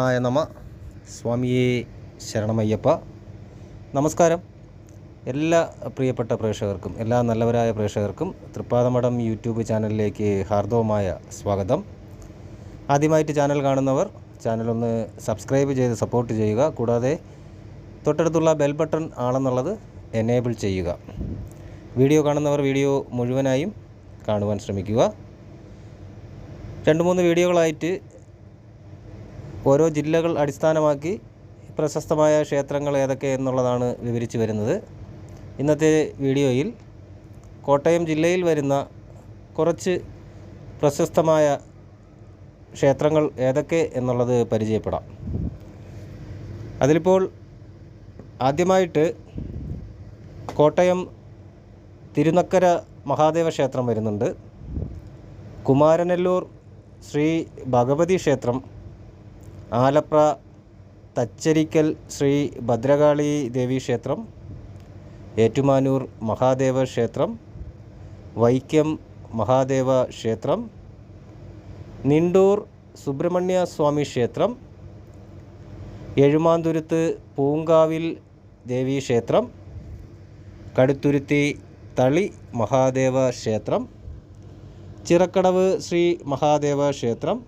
ശ്രീകൃഷ്ണായ നമ. സ്വാമിയേ ശരണമയ്യപ്പ. നമസ്കാരം. എല്ലാ പ്രിയപ്പെട്ട പ്രേക്ഷകർക്കും, എല്ലാ നല്ലവരായ പ്രേക്ഷകർക്കും തൃപ്പാദമഠം യൂട്യൂബ് ചാനലിലേക്ക് ഹാർദവമായ സ്വാഗതം. ആദ്യമായിട്ട് ചാനൽ കാണുന്നവർ ചാനലൊന്ന് സബ്സ്ക്രൈബ് ചെയ്ത് സപ്പോർട്ട് ചെയ്യുക. കൂടാതെ തൊട്ടടുത്തുള്ള ബെൽ ബട്ടൺ ആണെന്നുള്ളത് എനേബിൾ ചെയ്യുക. വീഡിയോ കാണുന്നവർ വീഡിയോ മുഴുവനായും കാണുവാൻ ശ്രമിക്കുക. 2-3 വീഡിയോകളായിട്ട് ഓരോ ജില്ലകൾ അടിസ്ഥാനമാക്കി പ്രശസ്തമായ ക്ഷേത്രങ്ങൾ ഏതൊക്കെ എന്നുള്ളതാണ് വിവരിച്ചു വരുന്നത്. ഇന്നത്തെ വീഡിയോയിൽ കോട്ടയം ജില്ലയിൽ വരുന്ന കുറച്ച് പ്രശസ്തമായ ക്ഷേത്രങ്ങൾ ഏതൊക്കെ എന്നുള്ളത് പരിചയപ്പെടാം. അതിലിപ്പോൾ ആദ്യമായിട്ട് കോട്ടയം തിരുനക്കര മഹാദേവ ക്ഷേത്രം വരുന്നുണ്ട്. കുമാരനെല്ലൂർ ശ്രീ ഭഗവതി ക്ഷേത്രം, ആലപ്ര തച്ചരിക്കൽ ശ്രീ ഭദ്രകാളി ദേവി ക്ഷേത്രം, ഏറ്റുമാനൂർ മഹാദേവ ക്ഷേത്രം, വൈക്കം മഹാദേവ ക്ഷേത്രം, നിണ്ടൂർ സുബ്രഹ്മണ്യ സ്വാമി ക്ഷേത്രം, എഴുമാന്തുരുത്ത് പൂങ്കാവിൽ ദേവി ക്ഷേത്രം, കടുത്തുരുത്തി തളി മഹാദേവ ക്ഷേത്രം, ചിറക്കടവ് ശ്രീ മഹാദേവ ക്ഷേത്രം,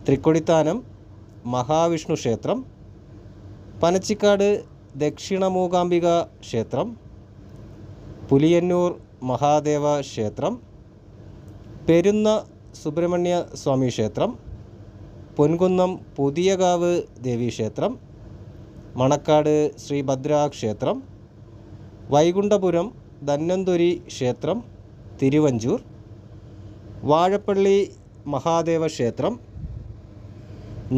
തൃക്കൊടിത്താനം മഹാവിഷ്ണു ക്ഷേത്രം, പനച്ചിക്കാട് ദക്ഷിണ മൂകാംബിക ക്ഷേത്രം, പുലിയന്നൂർ മഹാദേവ ക്ഷേത്രം, പെരുന്ന സുബ്രഹ്മണ്യ സ്വാമി ക്ഷേത്രം, പൊൻകുന്നം പുതിയകാവ് ദേവീക്ഷേത്രം, മണക്കാട് ശ്രീഭദ്ര ക്ഷേത്രം, വൈകുണ്ഠപുരം ധന്വന്തരി ക്ഷേത്രം, തിരുവഞ്ചൂർ, വാഴപ്പള്ളി മഹാദേവ ക്ഷേത്രം,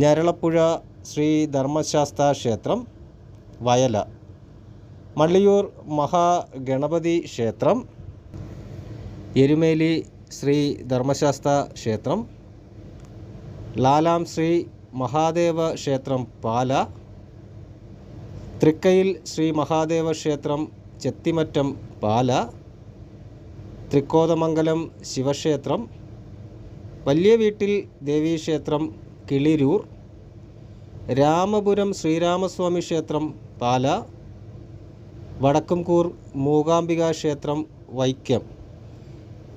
ഞരളപ്പുഴ ശ്രീ ധർമ്മശാസ്ത ക്ഷേത്രം, വയല, മള്ളിയൂർ മഹാഗണപതി ക്ഷേത്രം, എരുമേലി ശ്രീ ധർമ്മശാസ്ത ക്ഷേത്രം, ലാലാം ശ്രീ മഹാദേവ ക്ഷേത്രം പാല, തൃക്കയിൽ ശ്രീ മഹാദേവ ക്ഷേത്രം ചെത്തിമറ്റം പാല, തൃക്കോതമംഗലം ശിവക്ഷേത്രം, വലിയ വീട്ടിൽ ദേവീക്ഷേത്രം കിളിരൂർ, രാമപുരം ശ്രീരാമസ്വാമി ക്ഷേത്രം പാല, വടക്കുംകൂർ മൂകാംബിക ക്ഷേത്രം വൈക്കം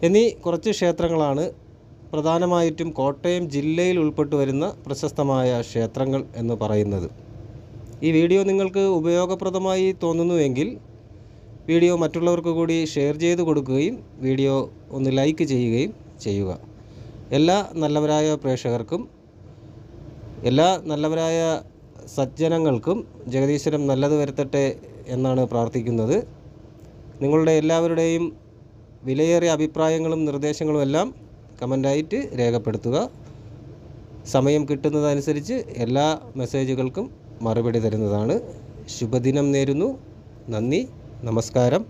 എന്നീ കുറച്ച് ക്ഷേത്രങ്ങളാണ് പ്രധാനമായിട്ടും കോട്ടയം ജില്ലയിൽ ഉൾപ്പെട്ടു വരുന്ന പ്രശസ്തമായ ക്ഷേത്രങ്ങൾ എന്ന് പറയുന്നത്. ഈ വീഡിയോ നിങ്ങൾക്ക് ഉപയോഗപ്രദമായി തോന്നുന്നുവെങ്കിൽ വീഡിയോ മറ്റുള്ളവർക്ക് കൂടി ഷെയർ ചെയ്ത് കൊടുക്കുകയും വീഡിയോ ഒന്ന് ലൈക്ക് ചെയ്യുകയും ചെയ്യുക. എല്ലാ നല്ലവരായ പ്രേക്ഷകർക്കും, എല്ലാ നല്ലവരായ സജ്ജനങ്ങൾക്കും ജഗദീശ്വരം നല്ലത് വരുത്തട്ടെ എന്നാണ് പ്രാർത്ഥിക്കുന്നത്. നിങ്ങളുടെ എല്ലാവരുടെയും വിലയേറിയ അഭിപ്രായങ്ങളും നിർദ്ദേശങ്ങളും എല്ലാം കമൻ്റായിട്ട് രേഖപ്പെടുത്തുക. സമയം കിട്ടുന്നതനുസരിച്ച് എല്ലാ മെസ്സേജുകൾക്കും മറുപടി തരുന്നതാണ്. ശുഭദിനം നേരുന്നു. നന്ദി, നമസ്കാരം.